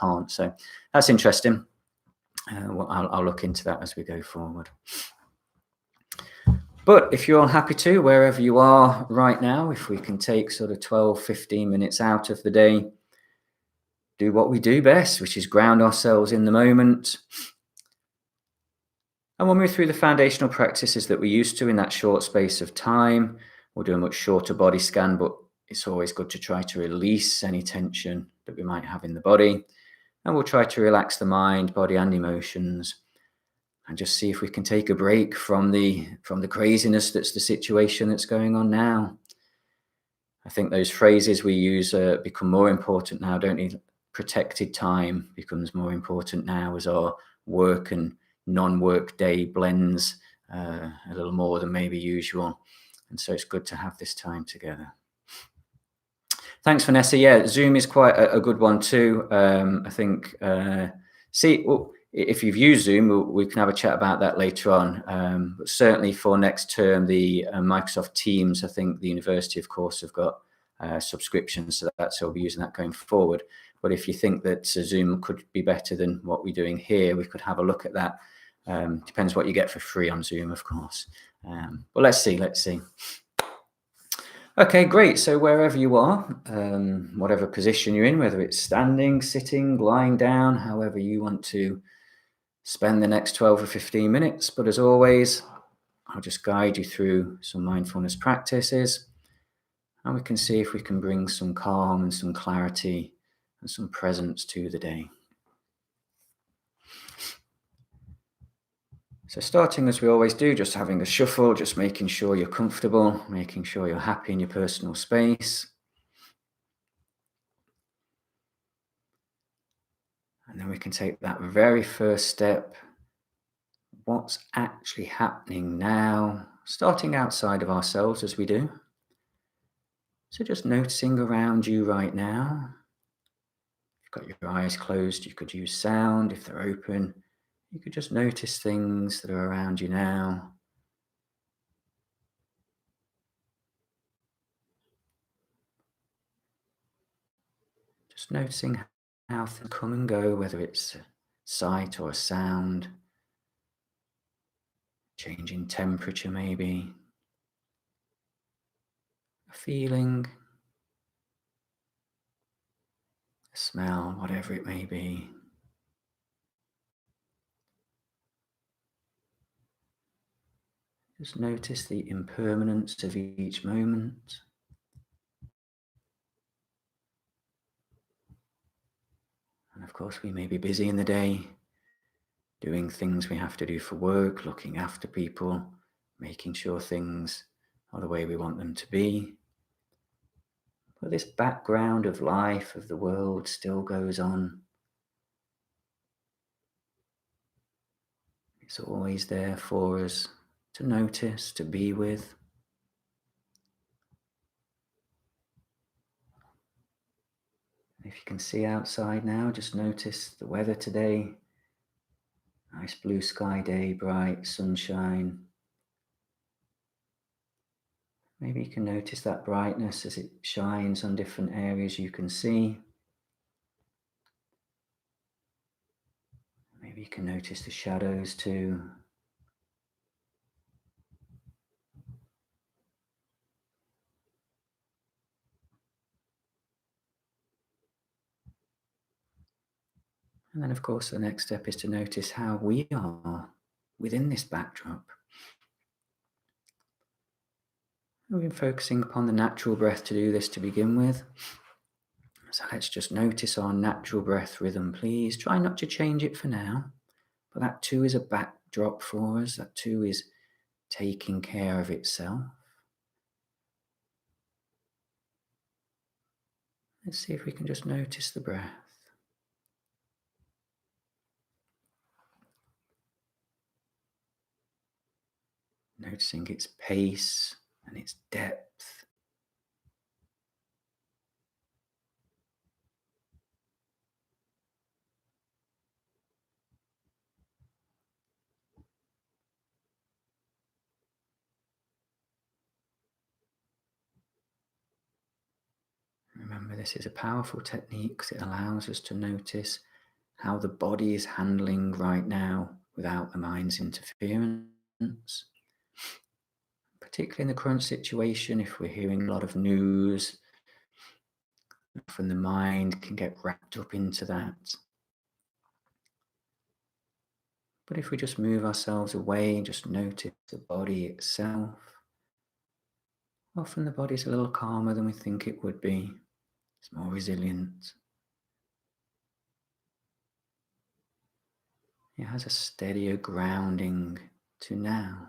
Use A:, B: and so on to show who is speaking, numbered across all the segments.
A: can't. So that's interesting. Well, I'll look into that as we go forward. But if you're happy to, wherever you are right now, if we can take sort of 12, 15 minutes out of the day, do what we do best, which is ground ourselves in the moment. And we'll move through the foundational practices that we're used to in that short space of time. We'll do a much shorter body scan, but it's always good to try to release any tension that we might have in the body. And we'll try to relax the mind, body, and emotions, and just see if we can take a break from the craziness that's the situation that's going on now. I think those phrases we use become more important now, don't they? Protected time becomes more important now as our work and non-work day blends a little more than maybe usual. And so it's good to have this time together. Thanks, Vanessa. Yeah, Zoom is quite a good one too. I think, if you've used Zoom, we can have a chat about that later on. But certainly for next term, the Microsoft Teams, I think the university, of course, have got subscriptions to that, so we'll be using that going forward. But if you think that Zoom could be better than what we're doing here, we could have a look at that. Depends what you get for free on Zoom, of course. But let's see. Okay, great. So wherever you are, whatever position you're in, whether it's standing, sitting, lying down, however you want to spend the next 12 or 15 minutes. But as always, I'll just guide you through some mindfulness practices, and we can see if we can bring some calm and some clarity and some presence to the day. So starting as we always do, just having a shuffle, just making sure you're comfortable, making sure you're happy in your personal space. And then we can take that very first step. What's actually happening now? Starting outside of ourselves as we do. So just noticing around you right now. If you've got your eyes closed, you could use sound. If they're open, you could just notice things that are around you now. Just noticing how things come and go, whether it's a sight or a sound, changing temperature maybe, a feeling, a smell, whatever it may be. Just notice the impermanence of each moment. And of course, we may be busy in the day, doing things we have to do for work, looking after people, making sure things are the way we want them to be. But this background of life, of the world, still goes on. It's always there for us to notice, to be with. If you can see outside now, just notice the weather today. Nice blue sky day, bright sunshine. Maybe you can notice that brightness as it shines on different areas you can see. Maybe you can notice the shadows too. And then, of course, the next step is to notice how we are within this backdrop. We've been focusing upon the natural breath to do this to begin with. So let's just notice our natural breath rhythm, please. Try not to change it for now, but that too is a backdrop for us. That too is taking care of itself. Let's see if we can just notice the breath. Noticing its pace and its depth. Remember, this is a powerful technique because it allows us to notice how the body is handling right now without the mind's interference. Particularly in the current situation, if we're hearing a lot of news, often the mind can get wrapped up into that. But if we just move ourselves away, just notice the body itself, often the body's a little calmer than we think it would be. It's more resilient. It has a steadier grounding to now.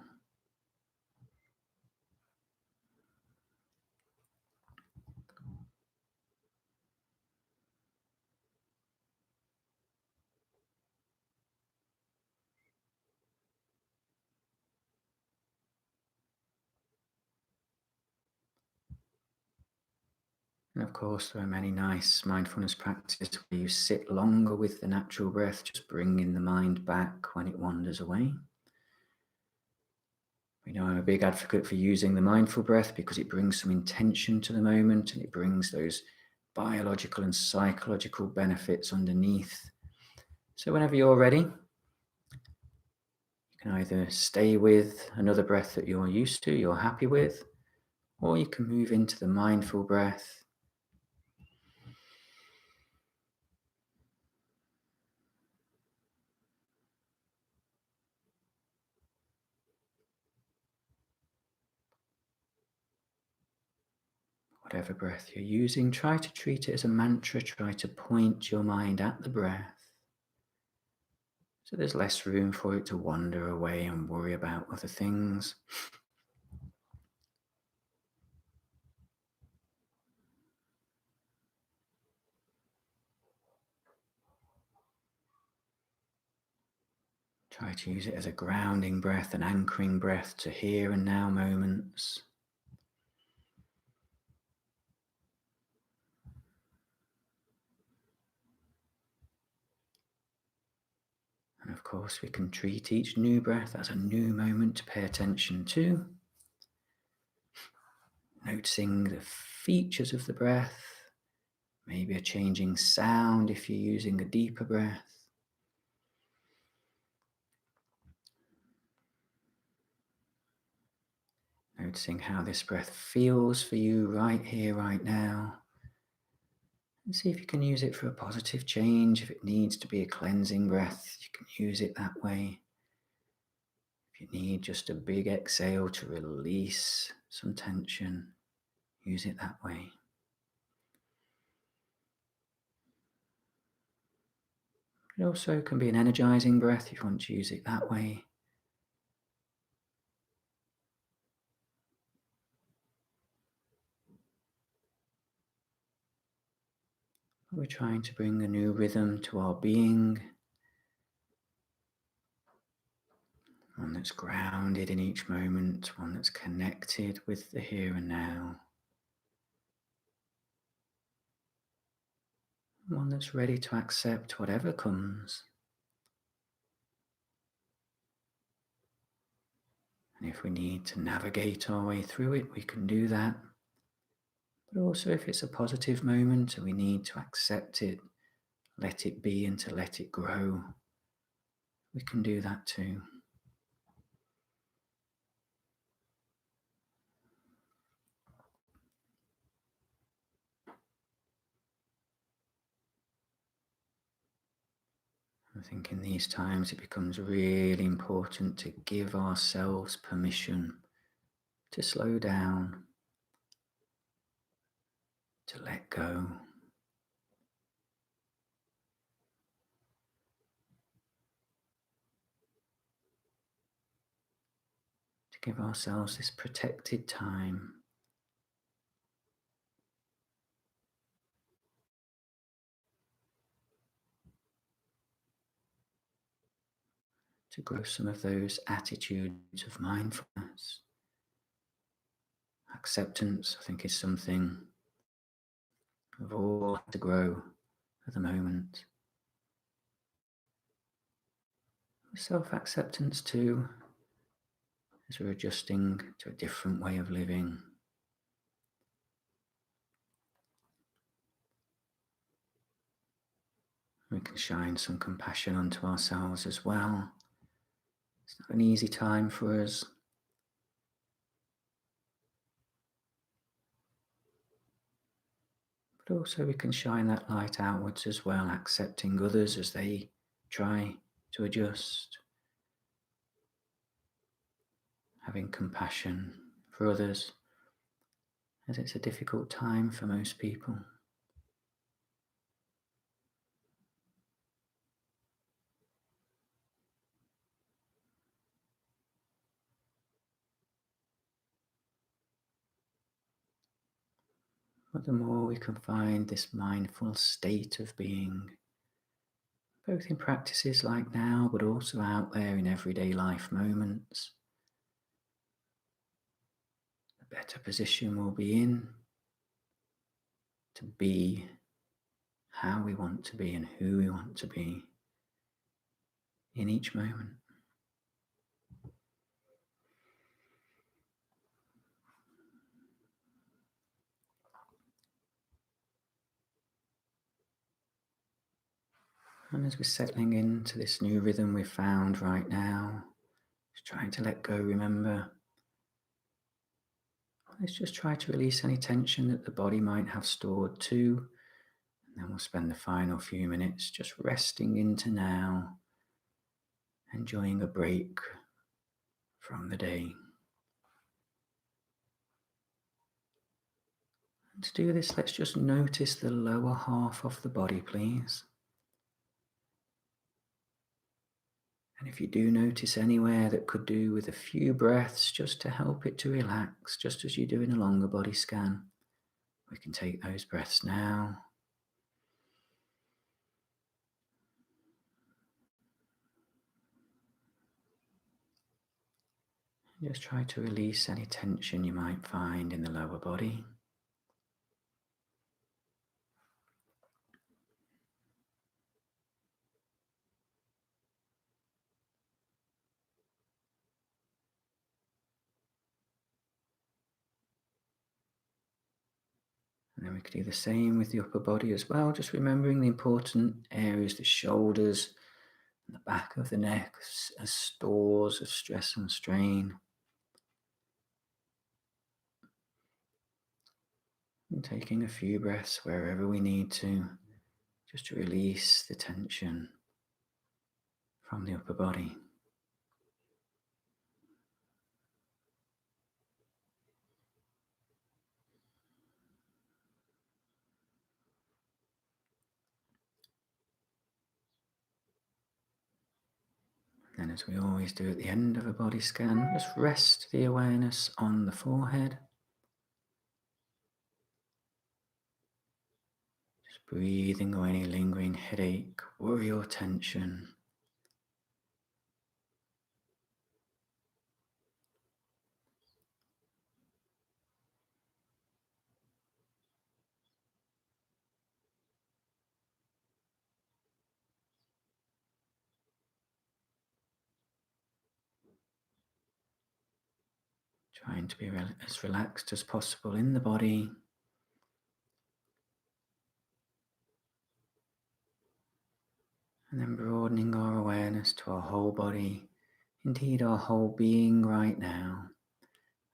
A: And of course, there are many nice mindfulness practices where you sit longer with the natural breath, just bringing the mind back when it wanders away. We know I'm a big advocate for using the mindful breath because it brings some intention to the moment and it brings those biological and psychological benefits underneath. So whenever you're ready, you can either stay with another breath that you're used to, you're happy with, or you can move into the mindful breath. Whatever breath you're using, try to treat it as a mantra, try to point your mind at the breath. So there's less room for it to wander away and worry about other things. Try to use it as a grounding breath, an anchoring breath to here and now moments. And of course, we can treat each new breath as a new moment to pay attention to. Noticing the features of the breath, maybe a changing sound if you're using a deeper breath. Noticing how this breath feels for you right here, right now. And see if you can use it for a positive change. If it needs to be a cleansing breath, you can use it that way. If you need just a big exhale to release some tension, use it that way. It also can be an energizing breath if you want to use it that way. We're trying to bring a new rhythm to our being, one that's grounded in each moment, one that's connected with the here and now, one that's ready to accept whatever comes. And if we need to navigate our way through it, we can do that. But also if it's a positive moment and we need to accept it, let it be and to let it grow, we can do that too. I think in these times it becomes really important to give ourselves permission to slow down, to let go. To give ourselves this protected time. To grow some of those attitudes of mindfulness. Acceptance, I think, is something we've all had to grow at the moment. Self-acceptance too, as we're adjusting to a different way of living. We can shine some compassion onto ourselves as well. It's not an easy time for us. But also we can shine that light outwards as well, accepting others as they try to adjust, having compassion for others, as it's a difficult time for most people. But the more we can find this mindful state of being, both in practices like now, but also out there in everyday life moments, the better position we'll be in to be how we want to be and who we want to be in each moment. And as we're settling into this new rhythm we've found right now, just trying to let go, remember, let's just try to release any tension that the body might have stored too. And then we'll spend the final few minutes just resting into now, enjoying a break from the day. And to do this, let's just notice the lower half of the body, please. And if you do notice anywhere that could do with a few breaths just to help it to relax, just as you do in a longer body scan, we can take those breaths now. Just try to release any tension you might find in the lower body. And then we could do the same with the upper body as well, just remembering the important areas, the shoulders and the back of the neck as stores of stress and strain. And taking a few breaths wherever we need to, just to release the tension from the upper body. And as we always do at the end of a body scan, just rest the awareness on the forehead. Just breathing away any lingering headache, worry or tension. Trying to be as relaxed as possible in the body. And then broadening our awareness to our whole body, indeed our whole being right now.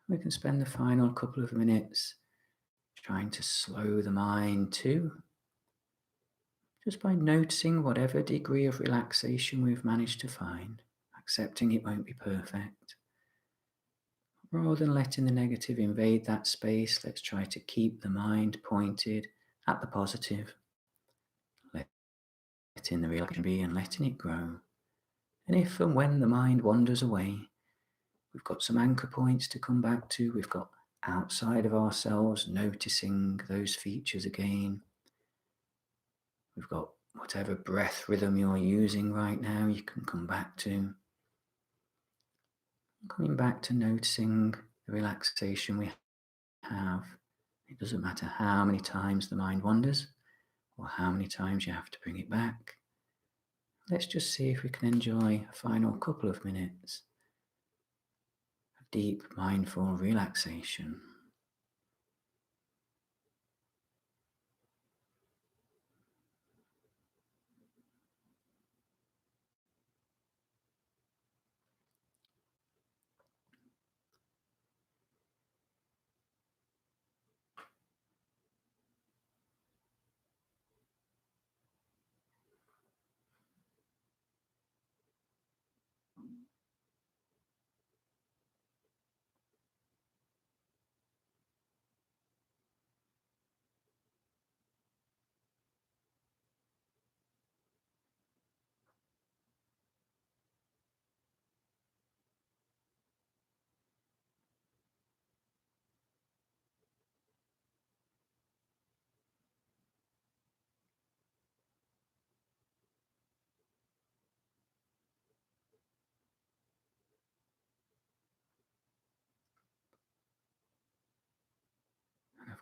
A: We can spend the final couple of minutes trying to slow the mind too, just by noticing whatever degree of relaxation we've managed to find, accepting it won't be perfect. Rather than letting the negative invade that space, let's try to keep the mind pointed at the positive, letting the relaxation be and letting it grow. And if and when the mind wanders away, we've got some anchor points to come back to. We've got outside of ourselves, noticing those features again. We've got whatever breath rhythm you're using right now, you can come back to. Coming back to noticing the relaxation we have. It doesn't matter how many times the mind wanders or how many times you have to bring it back. Let's just see if we can enjoy a final couple of minutes of deep mindful relaxation.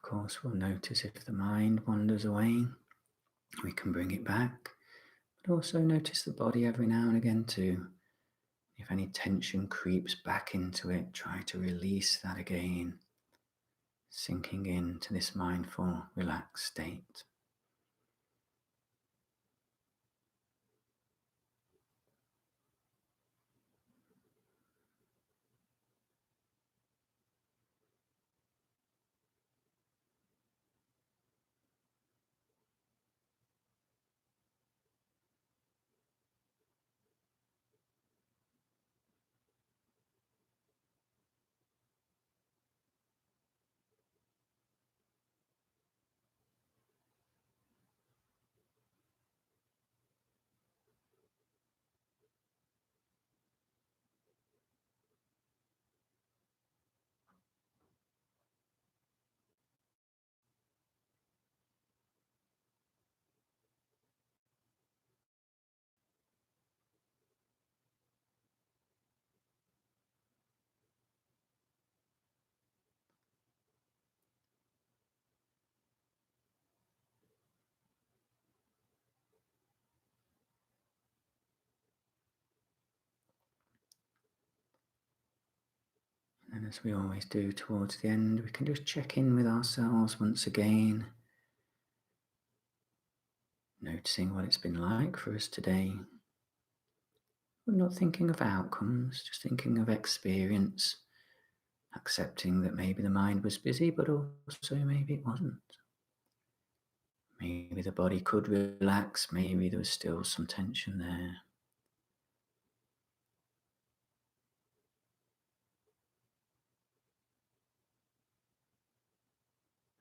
A: course, we'll notice if the mind wanders away, we can bring it back. But also notice the body every now and again too. If any tension creeps back into it, try to release that again, sinking into this mindful, relaxed state. And as we always do towards the end, we can just check in with ourselves once again, noticing what it's been like for us today. We're not thinking of outcomes, just thinking of experience, accepting that maybe the mind was busy, but also maybe it wasn't. Maybe the body could relax, maybe there was still some tension there.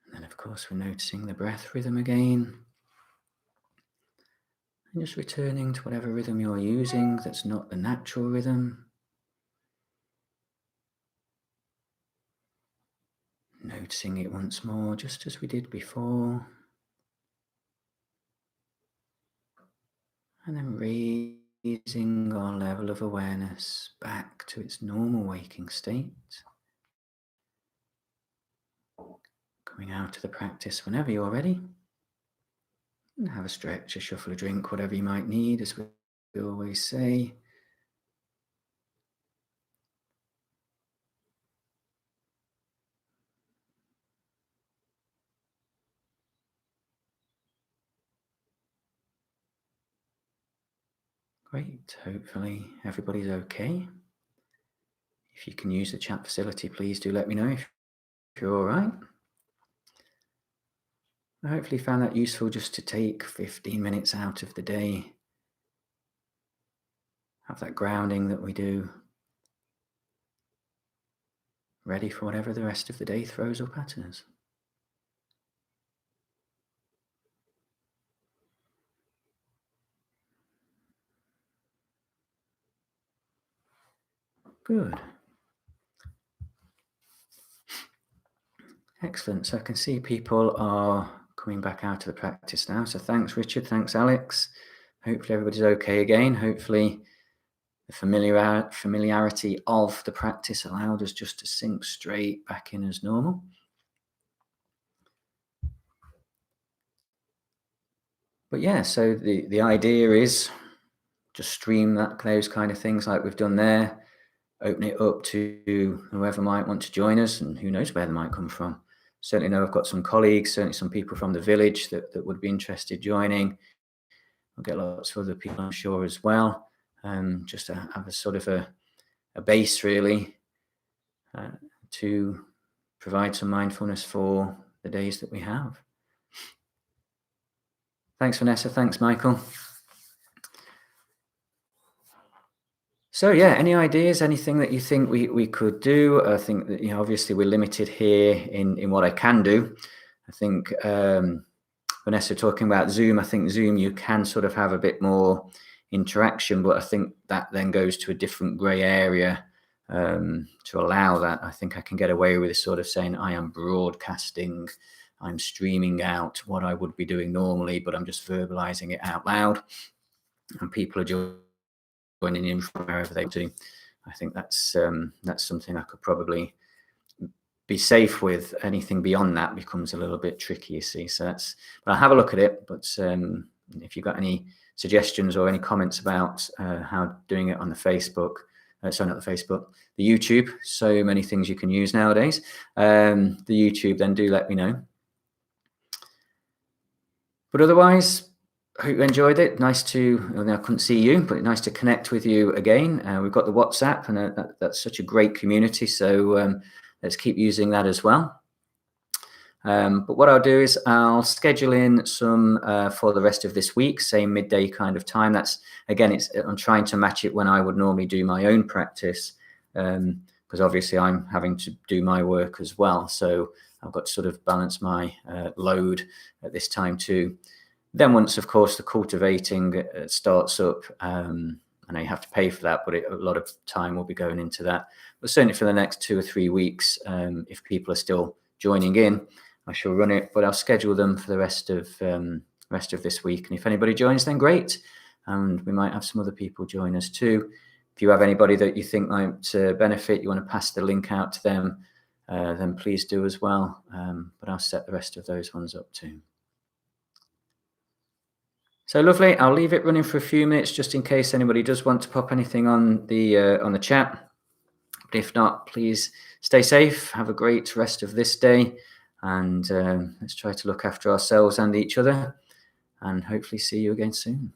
A: And then, of course, we're noticing the breath rhythm again. And just returning to whatever rhythm you're using that's not the natural rhythm. Noticing it once more, just as we did before. And then raising our level of awareness back to its normal waking state. Coming out of the practice whenever you're ready. And have a stretch, a shuffle, a drink, whatever you might need, as we always say. Great, hopefully everybody's okay. If you can use the chat facility, please do let me know if you're all right. I hopefully found that useful just to take 15 minutes out of the day, have that grounding that we do, ready for whatever the rest of the day throws up at us. Good. Excellent. So I can see people are coming back out of the practice now. So thanks, Richard. Thanks, Alex. Hopefully everybody's okay again. Hopefully the familiarity of the practice allowed us just to sink straight back in as normal. But yeah, so the idea is just stream those kind of things like we've done there, open it up to whoever might want to join us, and who knows where they might come from. Certainly know I've got some colleagues, certainly some people from the village that would be interested joining. I'll get lots of other people, I'm sure, as well, just to have a sort of a base, really, to provide some mindfulness for the days that we have. Thanks, Vanessa. Thanks, Michael. So yeah, any ideas, anything that you think we could do? I think that, obviously we're limited here in what I can do. I think Vanessa talking about Zoom, I think Zoom you can sort of have a bit more interaction, but I think that then goes to a different grey area to allow that. I think I can get away with sort of saying I am broadcasting, I'm streaming out what I would be doing normally, but I'm just verbalizing it out loud, and people are joining in from wherever they do. I think that's something I could probably be safe with. Anything beyond that becomes a little bit tricky, you see. So but I'll have a look at it. But if you've got any suggestions or any comments about how doing it on the Facebook, sorry, not the Facebook, the YouTube, so many things you can use nowadays, the YouTube, then do let me know. But otherwise, I hope you enjoyed it. Nice to, I couldn't see you, but nice to connect with you again. We've got the WhatsApp, and that's such a great community. So let's keep using that as well. But what I'll do is I'll schedule in some for the rest of this week, same midday kind of time. That's, again, I'm trying to match it when I would normally do my own practice, because obviously I'm having to do my work as well. So I've got to sort of balance my load at this time too. Then once, of course, the cultivating starts up, and you have to pay for that, but a lot of time will be going into that. But certainly for the next 2 or 3 weeks, if people are still joining in, I shall run it, but I'll schedule them for the rest of this week. And if anybody joins, then great. And we might have some other people join us too. If you have anybody that you think might benefit, you want to pass the link out to them, then please do as well. But I'll set the rest of those ones up too. So lovely. I'll leave it running for a few minutes just in case anybody does want to pop anything on the chat. But if not, please stay safe. Have a great rest of this day, and let's try to look after ourselves and each other, and hopefully see you again soon.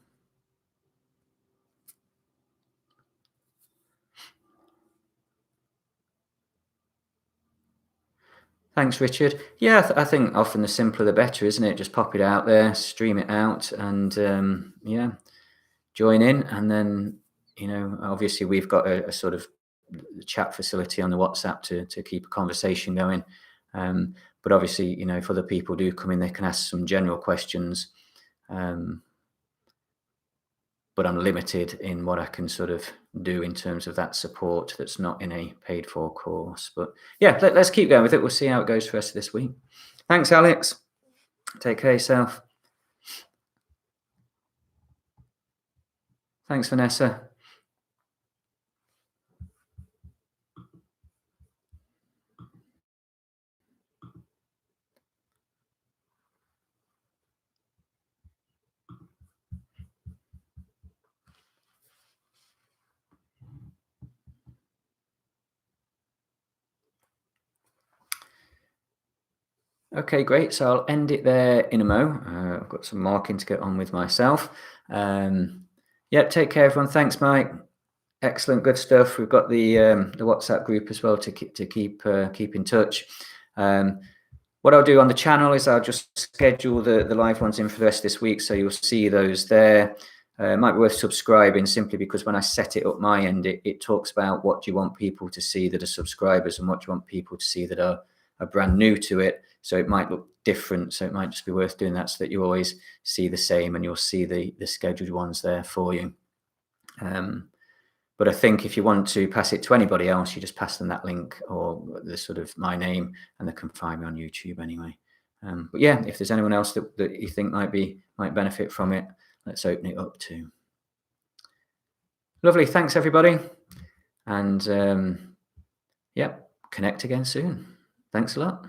A: Thanks, Richard. Yeah, I think often the simpler the better, isn't it? Just pop it out there, stream it out, and yeah, join in. And then, obviously we've got a sort of chat facility on the WhatsApp to keep a conversation going. But obviously, if other people do come in, they can ask some general questions. But I'm limited in what I can sort of do in terms of that support that's not in a paid for course. But yeah, let's keep going with it. We'll see how it goes for the rest of this week. Thanks, Alex. Take care of yourself. Thanks, Vanessa. Okay, great. So I'll end it there in a mo. I've got some marking to get on with myself. Yeah, take care, everyone. Thanks, Mike. Excellent, good stuff. We've got the WhatsApp group as well to keep in touch. What I'll do on the channel is I'll just schedule the live ones in for the rest of this week, so you'll see those there. It might be worth subscribing, simply because when I set it up my end, it talks about what do you want people to see that are subscribers and what do you want people to see that are brand new to it. So it might look different. So it might just be worth doing that so that you always see the same, and you'll see the scheduled ones there for you. But I think if you want to pass it to anybody else, you just pass them that link or the sort of my name, and they can find me on YouTube anyway. But yeah, if there's anyone else that you think might benefit from it, let's open it up too. Lovely. Thanks, everybody. And yeah, connect again soon. Thanks a lot.